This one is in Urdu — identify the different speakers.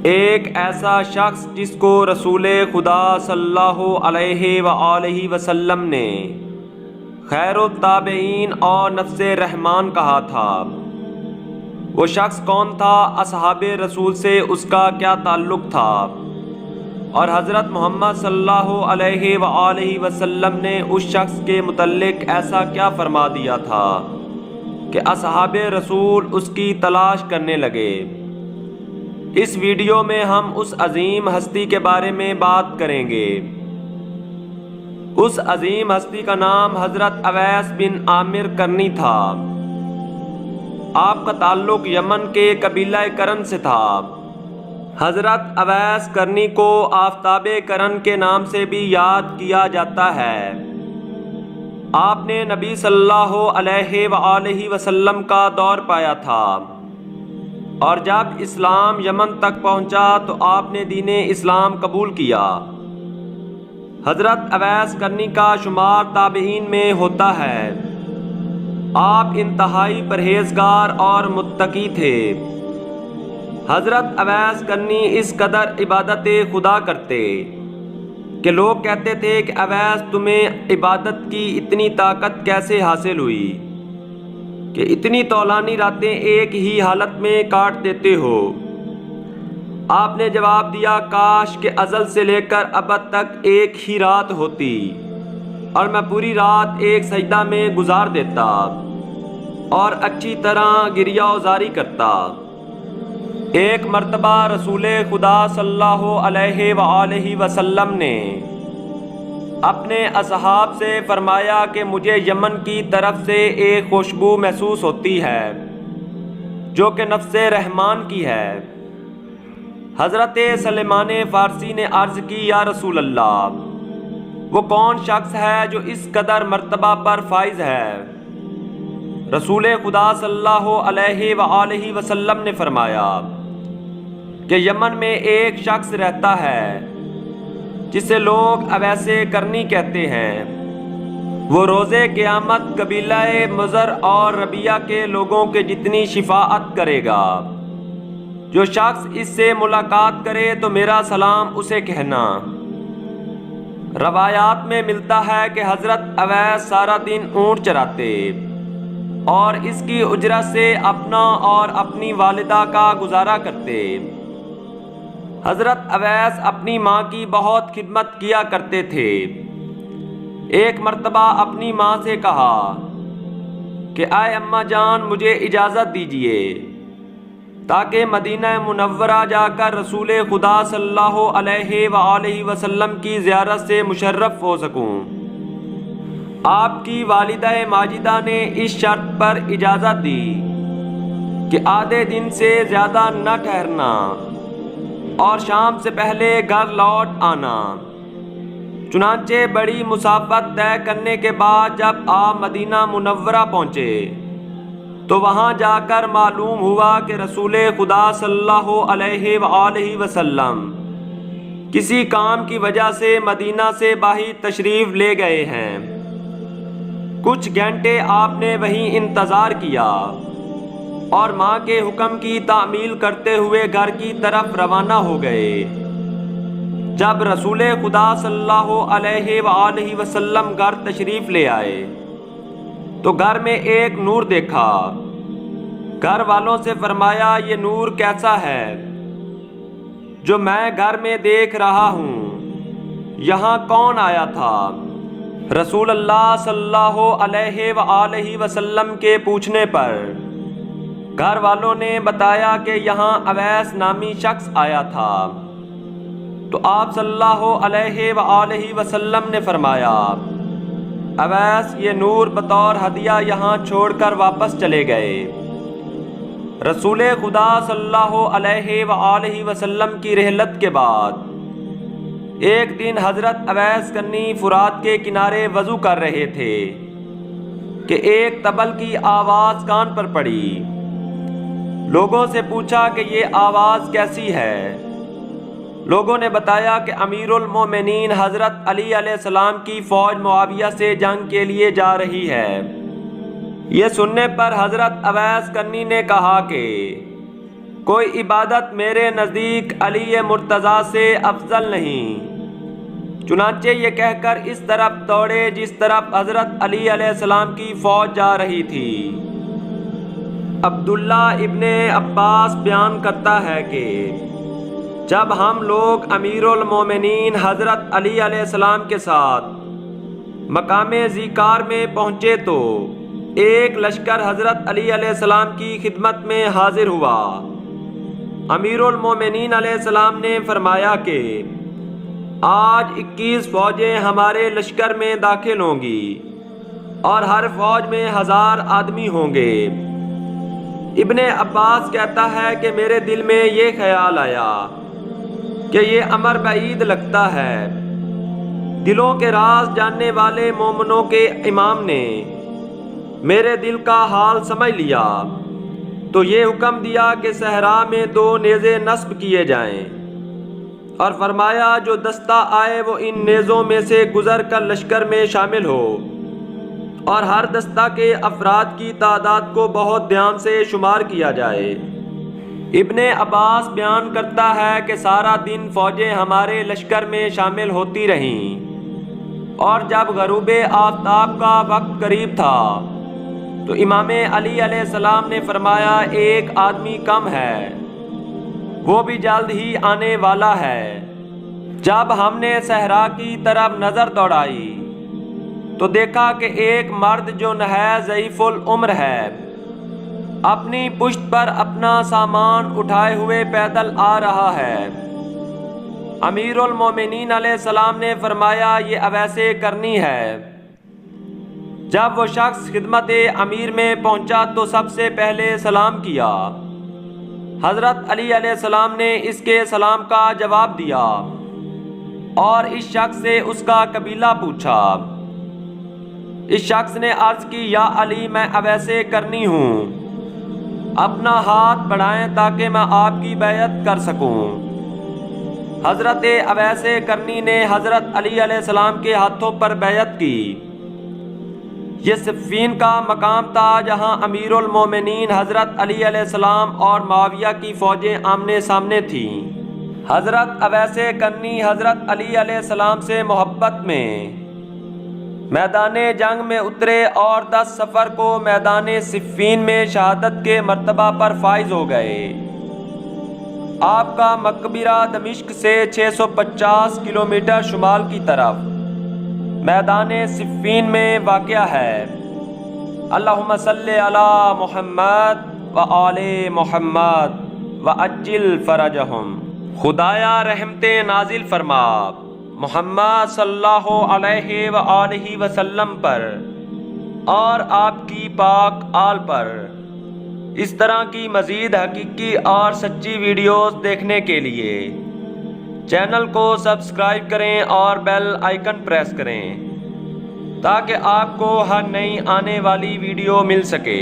Speaker 1: ایک ایسا شخص جس کو رسول خدا صلی اللہ علیہ وآلہ وسلم نے خیر التابعین اور نفس رحمان کہا تھا، وہ شخص کون تھا؟ اصحاب رسول سے اس کا کیا تعلق تھا؟ اور حضرت محمد صلی اللہ علیہ وآلہ وسلم نے اس شخص کے متعلق ایسا کیا فرما دیا تھا کہ اصحاب رسول اس کی تلاش کرنے لگے؟ اس ویڈیو میں ہم اس عظیم ہستی کے بارے میں بات کریں گے۔ اس عظیم ہستی کا نام حضرت اویس بن عامر کرنی تھا۔ آپ کا تعلق یمن کے قبیلہ کرن سے تھا۔ حضرت اویس کرنی کو آفتاب کرن کے نام سے بھی یاد کیا جاتا ہے۔ آپ نے نبی صلی اللہ علیہ وآلہ وسلم کا دور پایا تھا، اور جب اسلام یمن تک پہنچا تو آپ نے دین اسلام قبول کیا۔ حضرت اویس کرنی کا شمار تابعین میں ہوتا ہے۔ آپ انتہائی پرہیزگار اور متقی تھے۔ حضرت اویس کرنی اس قدر عبادت خدا کرتے کہ لوگ کہتے تھے کہ اویس تمہیں عبادت کی اتنی طاقت کیسے حاصل ہوئی کہ اتنی طولانی راتیں ایک ہی حالت میں کاٹ دیتے ہو؟ آپ نے جواب دیا، کاش کہ ازل سے لے کر ابد تک ایک ہی رات ہوتی اور میں پوری رات ایک سجدہ میں گزار دیتا اور اچھی طرح گریہ وزاری کرتا۔ ایک مرتبہ رسول خدا صلی اللہ علیہ وآلہ وسلم نے اپنے اصحاب سے فرمایا کہ مجھے یمن کی طرف سے ایک خوشبو محسوس ہوتی ہے جو کہ نفس رحمان کی ہے۔ حضرت سلیمان فارسی نے عرض کی، یا رسول اللہ، وہ کون شخص ہے جو اس قدر مرتبہ پر فائز ہے؟ رسول خدا صلی اللہ علیہ وآلہ وسلم نے فرمایا کہ یمن میں ایک شخص رہتا ہے جسے لوگ اویس کرنی کہتے ہیں۔ وہ روز قیامت قبیلہ مضر اور ربیہ کے لوگوں کے جتنی شفاعت کرے گا۔ جو شخص اس سے ملاقات کرے تو میرا سلام اسے کہنا۔ روایات میں ملتا ہے کہ حضرت اویس سارا دن اونٹ چراتے اور اس کی اجرت سے اپنا اور اپنی والدہ کا گزارا کرتے۔ حضرت اویس اپنی ماں کی بہت خدمت کیا کرتے تھے۔ ایک مرتبہ اپنی ماں سے کہا کہ اے اماں جان، مجھے اجازت دیجیے تاکہ مدینہ منورہ جا کر رسول خدا صلی اللہ علیہ وآلہ وسلم کی زیارت سے مشرف ہو سکوں۔ آپ کی والدہ ماجدہ نے اس شرط پر اجازت دی کہ آدھے دن سے زیادہ نہ ٹھہرنا اور شام سے پہلے گھر لوٹ آنا۔ چنانچہ بڑی مسافت طے کرنے کے بعد جب آپ مدینہ منورہ پہنچے تو وہاں جا کر معلوم ہوا کہ رسول خدا صلی اللہ علیہ وآلہ وسلم کسی کام کی وجہ سے مدینہ سے باہر تشریف لے گئے ہیں۔ کچھ گھنٹے آپ نے وہیں انتظار کیا اور ماں کے حکم کی تعمیل کرتے ہوئے گھر کی طرف روانہ ہو گئے۔ جب رسول خدا صلی اللہ علیہ وآلہ وسلم گھر تشریف لے آئے تو گھر میں ایک نور دیکھا۔ گھر والوں سے فرمایا، یہ نور کیسا ہے جو میں گھر میں دیکھ رہا ہوں؟ یہاں کون آیا تھا؟ رسول اللہ صلی اللہ علیہ وآلہ وسلم کے پوچھنے پر گھر والوں نے بتایا کہ یہاں اویس نامی شخص آیا تھا۔ تو آپ صلی اللہ علیہ وآلہ وسلم نے فرمایا، اویس یہ نور بطور ہدیہ یہاں چھوڑ کر واپس چلے گئے۔ رسول خدا صلی اللہ علیہ وآلہ وسلم کی رحلت کے بعد ایک دن حضرت اویس کرنی فرات کے کنارے وضو کر رہے تھے کہ ایک طبل کی آواز کان پر پڑی۔ لوگوں سے پوچھا کہ یہ آواز کیسی ہے؟ لوگوں نے بتایا کہ امیر المومنین حضرت علی علیہ السلام کی فوج معاویہ سے جنگ کے لیے جا رہی ہے۔ یہ سننے پر حضرت اویس کرنی نے کہا کہ کوئی عبادت میرے نزدیک علی مرتضیٰ سے افضل نہیں۔ چنانچہ یہ کہہ کر اس طرف دوڑے جس طرف حضرت علی علیہ السلام کی فوج جا رہی تھی۔ عبداللہ ابن عباس بیان کرتا ہے کہ جب ہم لوگ امیر المومنین حضرت علی علیہ السلام کے ساتھ مقام ذیکار میں پہنچے تو ایک لشکر حضرت علی علیہ السلام کی خدمت میں حاضر ہوا۔ امیر المومنین علیہ السلام نے فرمایا کہ آج 21 فوجیں ہمارے لشکر میں داخل ہوں گی اور ہر فوج میں 1000 آدمی ہوں گے۔ ابن عباس کہتا ہے کہ میرے دل میں یہ خیال آیا کہ یہ امر بعید لگتا ہے۔ دلوں کے راز جاننے والے مومنوں کے امام نے میرے دل کا حال سمجھ لیا تو یہ حکم دیا کہ صحرا میں 2 نیزے نصب کیے جائیں اور فرمایا جو دستہ آئے وہ ان نیزوں میں سے گزر کر لشکر میں شامل ہو اور ہر دستہ کے افراد کی تعداد کو بہت دھیان سے شمار کیا جائے۔ ابن عباس بیان کرتا ہے کہ سارا دن فوجیں ہمارے لشکر میں شامل ہوتی رہیں اور جب غروب آفتاب کا وقت قریب تھا تو امام علی علیہ السلام نے فرمایا ایک آدمی کم ہے، وہ بھی جلد ہی آنے والا ہے۔ جب ہم نے صحرا کی طرف نظر دوڑائی تو دیکھا کہ ایک مرد جو نہایت ضعیف العمر ہے اپنی پشت پر اپنا سامان اٹھائے ہوئے پیدل آ رہا ہے۔ امیر المومنین علیہ السلام نے فرمایا یہ اویسے کرنی ہے۔ جب وہ شخص خدمت امیر میں پہنچا تو سب سے پہلے سلام کیا۔ حضرت علی علیہ السلام نے اس کے سلام کا جواب دیا اور اس شخص سے اس کا قبیلہ پوچھا۔ اس شخص نے عرض کی یا علی میں اویسے کرنی ہوں، اپنا ہاتھ بڑھائیں تاکہ میں آپ کی بیعت کر سکوں۔ حضرت اویسے کرنی نے حضرت علی علیہ السلام کے ہاتھوں پر بیعت کی۔ یہ صفین کا مقام تھا جہاں امیر المومنین حضرت علی علیہ السلام اور معاویہ کی فوجیں آمنے سامنے تھیں۔ حضرت اویسے کرنی حضرت علی علیہ السلام سے محبت میں میدان جنگ میں اترے اور 10 سفر کو میدان صفین میں شہادت کے مرتبہ پر فائز ہو گئے۔ آپ کا مقبرہ دمشق سے 650 کلومیٹر شمال کی طرف میدان صفین میں واقع ہے۔ اللہم صلی علی محمد و آل محمد و عجل فرجہم۔ خدایا رحمتیں نازل فرما محمد صلی اللہ علیہ وآلہ وسلم پر اور آپ کی پاک آل پر۔ اس طرح کی مزید حقیقی اور سچی ویڈیوز دیکھنے کے لیے چینل کو سبسکرائب کریں اور بیل آئیکن پریس کریں تاکہ آپ کو ہر نئی آنے والی ویڈیو مل سکے۔